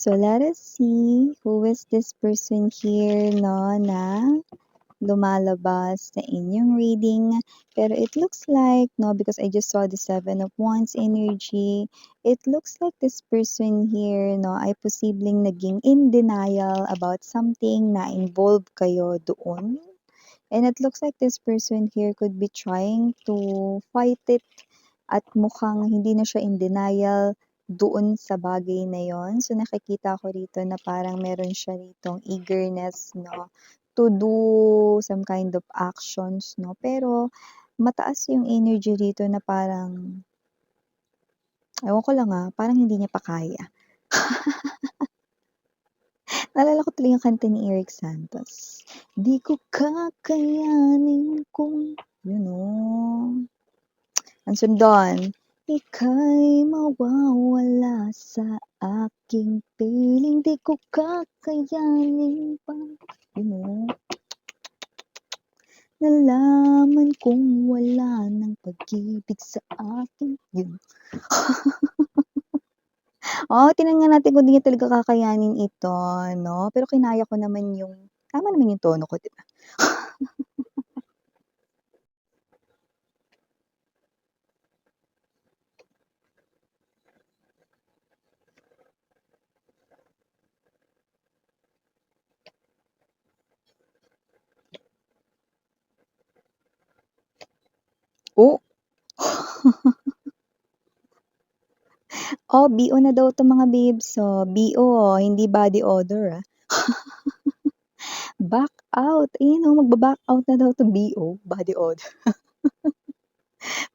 So let us see who is this person here, no, na lumalabas sa inyong reading. Pero it looks like, no, because I just saw the Seven of Wands energy, it looks like this person here, no, ay posibleng naging in denial about something na involved kayo doon. And it looks like this person here could be trying to fight it at mukhang hindi na siya in denial doon sa bagay na yon. So nakikita ko rito na parang meron siya ritong eagerness, no, to do some kind of actions, no. Pero mataas yung energy rito na parang, ewan ko lang parang hindi niya pa kaya. Naalala ko tuloy yung kanta ni Eric Santos. Di ko kakayanin kung, you know. Ang sundon, ika'y mawawala sa aking piling, di ko kakayanin pa, you know. Nalaman kong wala ng pag-ibig sa akin, yun. Tingnan nga natin kung di niya talaga kakayanin ito, no? Pero kinaya ko naman yung, tama naman yung tono ko, di ba? Oh! BO na daw 'to mga babes. BO, hindi body odor, Back out, ayan magba-back out na daw 'to, BO, body odor.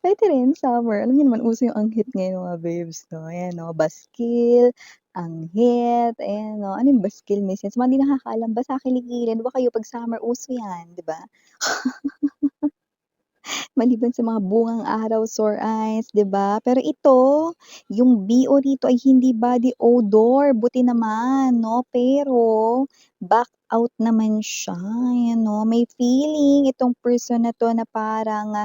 Puwede rin summer, alam niyo naman uso yung anghit ngayon mga babes 'no, ayan baskil, anghit, ayan ano yung baskil miss? Sa mga hindi nakakaalam, basa kilikili, 'di ba kayo 'pag summer uso yan, 'di ba? Maliban sa mga bungang araw, sore eyes, 'di ba? Pero ito, yung BO rito ay hindi body odor, buti naman 'no, pero back out naman siya, ayan 'no. May feeling itong person na 'to na parang,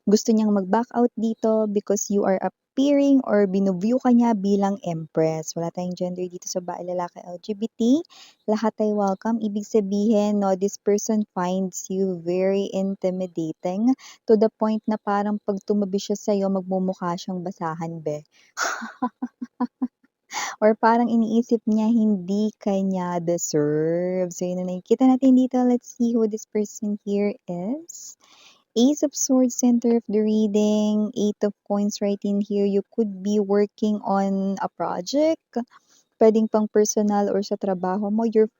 gusto niyang mag-back out dito because you are appearing or binu-view ka niya bilang empress. Wala tayong gender dito sa babae, lalaki, LGBT. Lahat ay welcome. Ibig sabihin 'no, this person finds you very intimidating to the point na parang 'pag tumabi siya sa'yo magmumukha siyang basahan be. Or parang iniisip niya hindi ka niya deserve. So yun na nakikita natin dito. Let's see who this person here is. Ace of Swords, center of the reading, Eight of Coins right in here. You could be working on a project. Puwedeng pang personal or sa trabaho mo. Your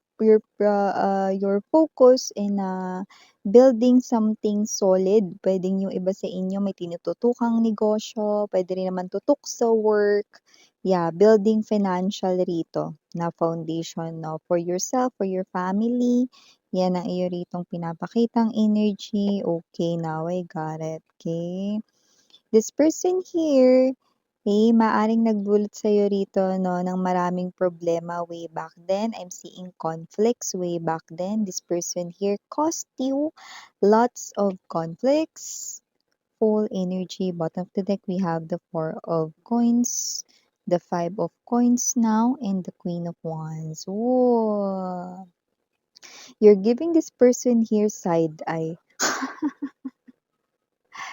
focus in, building something solid. Puwedeng yung iba sa inyo may tinututukang negosyo, puwede rin naman tutok sa work. Yeah, building financial rito na foundation 'no, for yourself, for your family. Yan ang iyo ritong pinapakitang energy. Okay, now I got it, okay. This person here, maaaring nagdulot sa'yo rito 'no ng maraming problema way back then. I'm seeing conflicts way back then. This person here caused you lots of conflicts. Full energy, bottom of the deck, we have the Four of Coins, the Five of Coins now, and the Queen of Wands. Ooh, you're giving this person here side eye.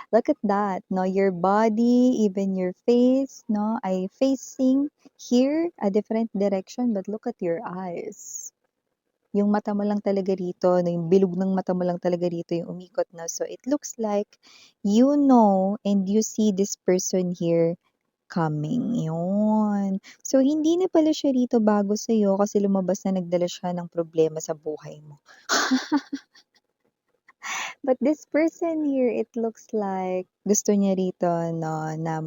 Look at that, no? Your body, even your face, no, ay facing here, a different direction, but look at your eyes. Yung mata mo lang talaga rito, no, yung bilog ng mata mo lang talaga rito yung umikot, no? So it looks like you know and you see this person here coming, yun. So hindi na pala siya rito bago sa'yo kasi lumabas na nagdala siya ng problema sa buhay mo. But this person here, it looks like gusto niya rito 'no na,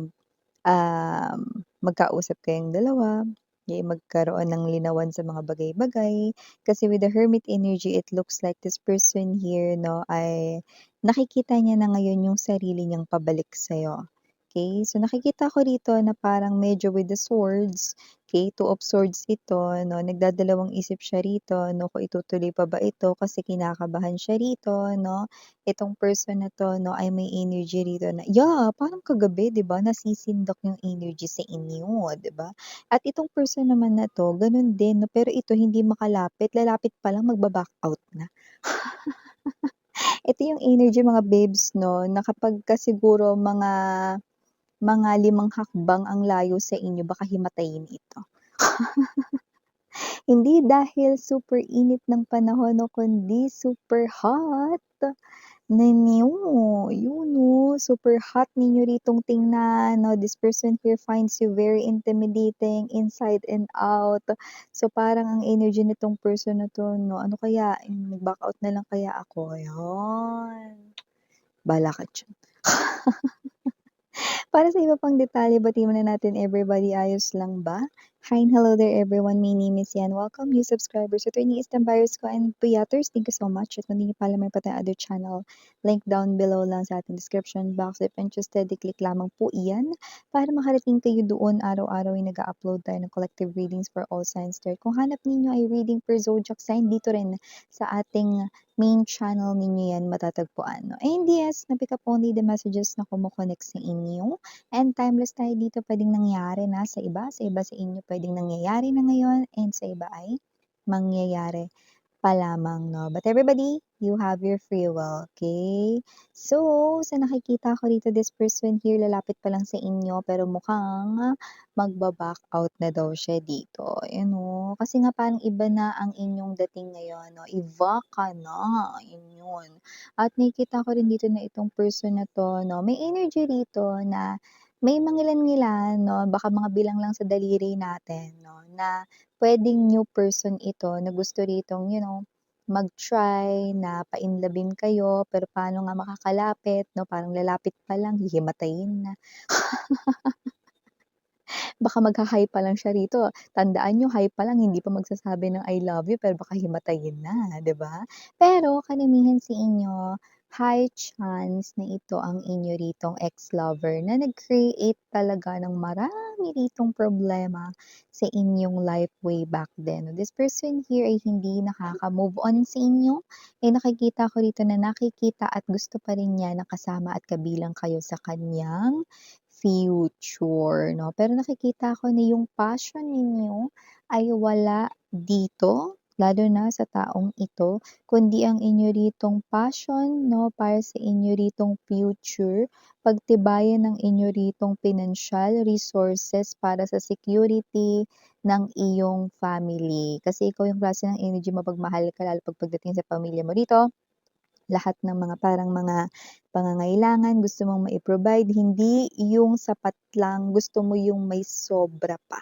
magkausap kayong dalawa, magkaroon ng linawan sa mga bagay-bagay. Kasi with the Hermit energy, it looks like this person here 'no ay nakikita niya na ngayon yung sarili niyang pabalik sa'yo. Okay, so nakikita ko rito na parang medyo with the swords, okay, two of swords ito 'no, nagdadalawang isip siya rito 'no, kung itutuloy pa ba ito kasi kinakabahan siya rito 'no. Itong person na 'to 'no, ay may energy rito na parang kagabi 'di ba, nasisindok yung energy sa inyo, 'di ba? At itong person naman na 'to gano'n din 'no, pero ito hindi makalapit, lalapit pa lang magba-back-out na. Ito yung energy mga babes 'no, na kapagka siguro mga 5 hakbang ang layo sa inyo baka himatayin ito. Hindi dahil super init ng panahon 'no, kundi super hot ninyo. Yun 'no, super hot ninyo ritong tingnan 'no. This person here finds you very intimidating inside and out. So, parang ang energy nitong person na 'to 'no, ano kaya, mag-back out na lang kaya ako? Ayan, bahala ka diyan. Para sa iba pang detalye, batiin muna natin everybody, ayos lang ba? Hi and hello there everyone, my name is Yan. Welcome new subscribers, attorneys, tambayers ko, and puyaters. Thank you so much. At kung hindi niyo pa alam, may pa tayong other channel. Link down below lang sa ating description box. If interested, i-click lamang po iyan para makarating kayo doon. Araw-araw ay nag-upload tayo ng collective readings for all signs there. Kung hanap ninyo ay reading per zodiac sign, dito rin sa ating main channel ninyo yan matatagpuan. No? And yes, na-pick up only the messages na kumukonect sa inyo. And timeless tayo dito, puwedeng nangyari na sa iba sa inyo puwedeng nangyayari na ngayon, and sa iba ay mangyayari pa lamang 'no. But everybody, you have your free will, okay? So, sa nakikita ko rito, this person here lalapit pa lang sa inyo pero mukhang magba-back-out na daw siya dito, ayan oh. Kasi nga parang iba na ang inyong dating ngayon 'no, iba ka na, yun. At nakikita ko rin dito na itong person na 'to 'no, may energy rito na may mangilan-ngilan 'no, baka mga bilang lang sa daliri natin 'no, na puwedeng new person ito na gusto ritong mag-try na painlabin kayo, pero paano nga makakalapit 'no, parang lalapit pa lang hihimatayin na. Baka magha-hi pa lang siya rito, tandaan niyo hi pa lang hindi pa magsasabi ng I love you pero baka himatayin na, 'di ba? Pero karamihan sa inyo, high chance na ito ang inyo ritong ex-lover na nag-create talaga ng marami ritong problema sa inyong life way back then. This person here ay hindi nakaka-move on sa inyo, nakikita ko rito na nakikita at gusto pa rin niya na kasama at kabilang kayo sa kanyang future 'no. Pero nakikita ko na yung passion ninyo ay wala dito, lalo na sa taong ito, kundi ang inyo ritong passion 'no, para sa inyo ritong future, pagtibayan ng inyo ritong pinansiyal resources para sa security ng iyong family. Kasi ikaw yung klase ng energy mapagmahal ka lalo 'pag pagdating sa pamilya mo rito. Lahat ng mga parang mga pangangailangan gusto mong mai-provide, hindi yung sapat lang, gusto mo yung may sobra pa,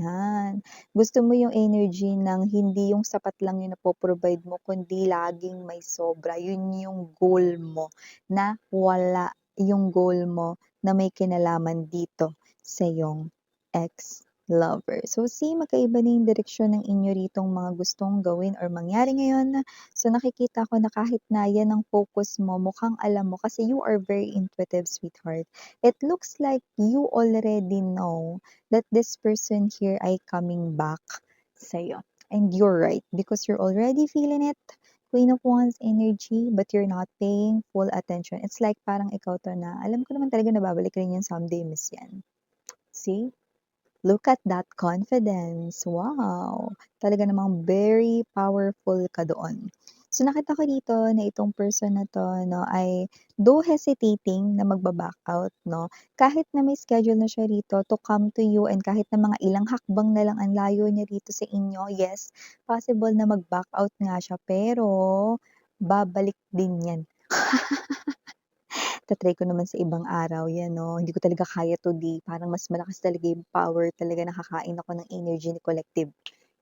'yan. Gusto mo yung energy ng hindi yung sapat lang yung napo-provide mo kundi laging may sobra, yun yung goal mo na wala yung goal mo na may kinalaman dito sa iyong ex-lover. So see, magkaiba na yung direksyon ng inyo ritong mga gustong gawin or mangyari ngayon. So nakikita ko na kahit na yan ang focus mo, mukhang alam mo kasi you are very intuitive, sweetheart. It looks like you already know that this person here ay coming back sa'yo. And you're right, because you're already feeling it, Queen of Wands energy, but you're not paying full attention. It's like parang ikaw to na, alam ko naman talaga na babalik rin yan someday, Miss Yan. See? Look at that confidence. Wow! Talaga namang very powerful ka doon. So nakita ko dito na itong person na 'to 'no, ay though hesitating na magba-back out 'no, kahit na may schedule na siya rito to come to you and kahit na mga ilang hakbang na lang ang layo niya rito sa inyo, yes, possible na mag-back out nga siya pero babalik din 'yan. Ta-try ko naman sa ibang araw 'yan 'no, hindi ko talaga kaya today, parang mas malakas talaga yung power talaga nakakain ako ng energy ni collective.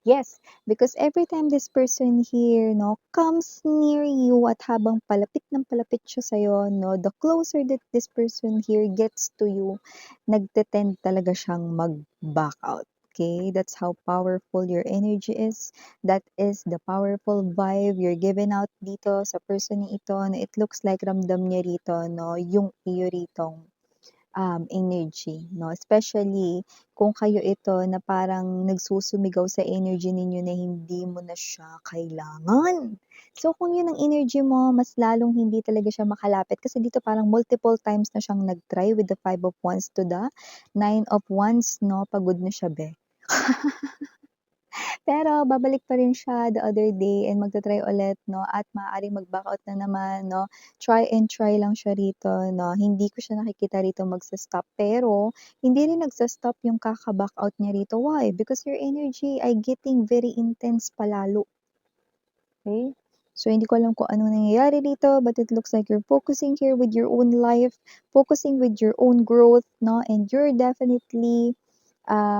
Yes, because every time this person here 'no, comes near you at habang palapit ng palapit siya sa'yo 'no, the closer that this person here gets to you, nagte-tend talaga siyang mag-back out, okay? That's how powerful your energy is. That is the powerful vibe you're giving out dito sa person na ito na it looks like ramdam niya rito 'no, yung iyo ritong energy 'no, especially kung kayo ito na parang nagsusumigaw sa energy ninyo na hindi mo na siya kailangan. So, kung yun ang energy mo, mas lalong hindi talaga siya makalapit kasi dito parang multiple times na siyang nag-try with the Five of Wands to the Nine of Wands 'no, pagod na siya be. Pero babalik pa rin siya the other day and magta-try ulit 'no at maaaring mag-back out na naman 'no. Try and try lang siya rito 'no, hindi ko siya nakikita rito magsa-stop pero hindi rin nagsa-stop yung kaka-back out niya rito. Why? Because your energy ay getting very intense palalo, okay. So, hindi ko alam kung anong nangyayari dito but it looks like you're focusing here with your own life, focusing with your own growth 'no, and you're definitely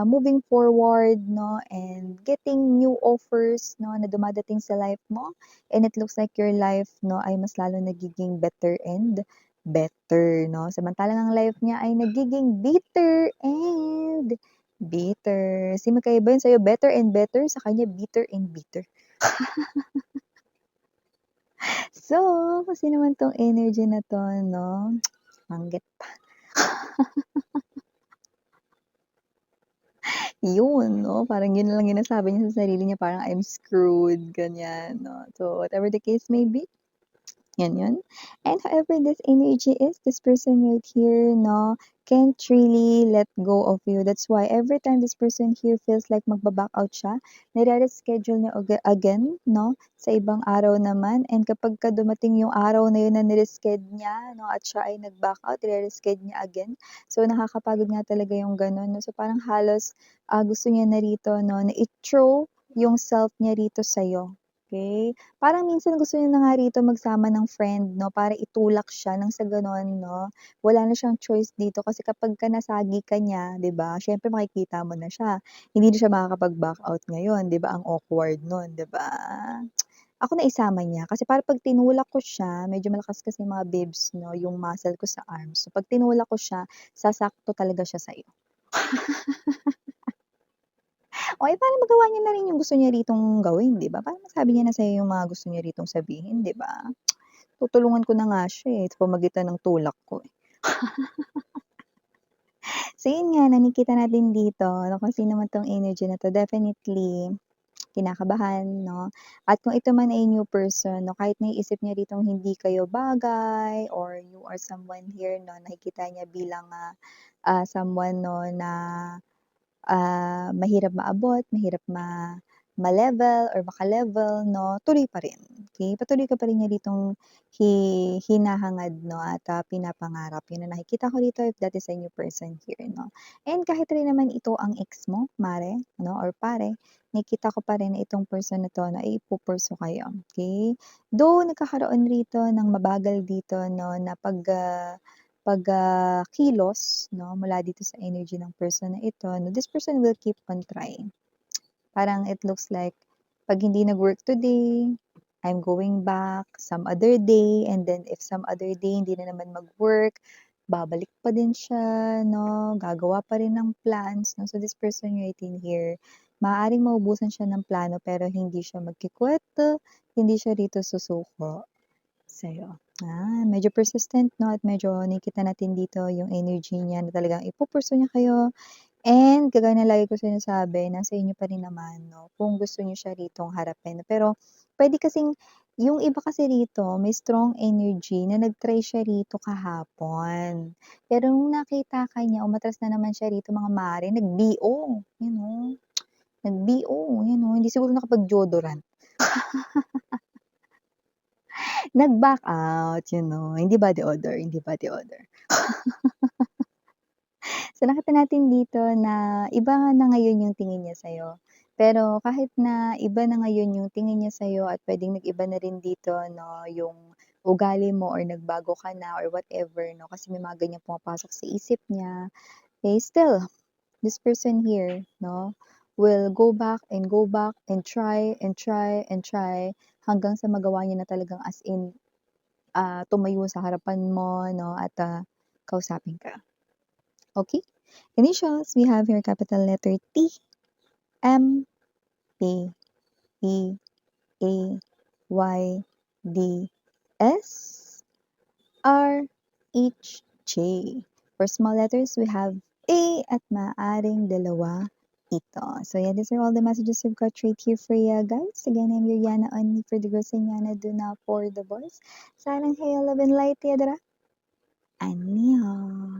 moving forward 'no, and getting new offers 'no, na dumadating sa life mo and it looks like your life 'no, ay mas lalo nagiging better and better 'no. Samantalang ang life niya ay nagiging bitter and bitter. Kasi magkaiba yun sa'yo better and better, sa kanya bitter and bitter. So, kung sino man 'tong energy na 'to 'no, manggit pa. Yun 'no, parang yun lang yung nasabi niya sa sarili niya parang, "I'm screwed," ganyan 'no. So, whatever the case may be, yan yun. And however this energy is, this person right here 'no, can't really let go of you. That's why every time this person here feels like magba-back out siya, nire-reschedule niya again 'no, sa ibang araw naman and kapagka dumating yung araw na yun na niresched niya 'no, at siya ay nag-back out, ire-resched niya again. So, nakakapagod nga talaga yung gano'n 'no. So, parang halos, gusto niya na rito 'no, na i-throw yung self niya rito sa'yo, okey? Parang minsan gusto niya na nga rito magsama ng friend 'no, para itulak siya nang sa gano'n 'no, wala na siyang choice dito kasi kapagka nasagi ka niya 'di ba, siyempre makikita mo na siya. Hindi na siya makakapag-back out ngayon 'di ba, ang awkward nun 'di ba? Ako naisama niya kasi para 'pag tinulak ko siya, medyo malakas kasi mga bibs 'no, yung muscle ko sa arms. So 'pag tinulak ko siya, sasakto talaga siya sa'yo. O, eh, paano magawa niya na rin yung gusto niya ritong gawin 'di ba? Paano masabi niya na sa'yo yung mga gusto niya ritong sabihin 'di ba? Tutulungan ko na nga siya, eh, sa pamamagitan ng tulak ko, eh. So yun nga, nakikita natin dito na kung sino man 'tong energy na 'to definitely kinakabahan 'no, at kung ito man ay new person 'no, kahit naiisip niya ritong hindi kayo bagay or you are someone here 'no, nakikita niya bilang, someone 'no na mahirap maabot, mahirap ma-level or maka-level 'no, tuloy pa rin, okey? Patuloy ka pa rin niya ditong hinahangad 'no at, pinapangarap. Yun ang nakikita ko dito if that is a new person here 'no. And kahit rin naman ito ang ex mo, mare 'no or pare, nakikita ko pa rin na itong person na 'to na ipu-pursue kayo, okey? Though nagkakaroon rito ng mabagal dito 'no na kilos 'no, mula dito sa energy ng person na ito 'no, this person will keep on trying. Parang it looks like 'pag hindi nag-work today, I'm going back some other day and then if some other day hindi na naman mag-work, babalik pa din siya 'no, gagawa pa rin ng plans 'no. So this person right in here, maaaring maubusan siya ng plano pero hindi siya magki-quit, hindi siya rito susuko. Sa'yo. Medyo persistent 'no at medyo nakikita natin dito yung energy niya na talagang ipu-pursue niya kayo and kagaya ng lagi kong sinasabi, nasa inyo pa rin naman 'no, kung gusto niyo siya ritong harapin. Pero puwede kasing yung iba kasi rito may strong energy na nag-try siya rito kahapon. Pero nung nakita ka niya umatras na naman siya rito mga mare, nag-BO, you know, nag-BO, you know, hindi siguro nakapag-deodorant. Nag-back out, you know, hindi body odor, hindi body odor. So, nakita natin dito na iba na ngayon yung tingin niya sa'yo. Pero kahit na iba na ngayon yung tingin niya sa'yo at puwedeng nag-iba na rin dito 'no, yung ugali mo or nagbago ka na or whatever 'no, kasi may mga ganyang pumapasok sa isip niya, eh, still, this person here 'no, will go back and try, and try, and try hanggang sa magawa niya na talagang as in tumayo sa harapan mo 'no at, kausapin ka. Okay. Initials, we have here capital letter T, M, P, E, A, Y, D, S, R, H, J. For small letters, we have A at maaring dalawa ito. So yeah, these are all the messages we've got right here for you guys. Again, I'm your Yana Onni for the girls and Yana do not for the boys. Sana hey, love and light, yadra. Annyeong.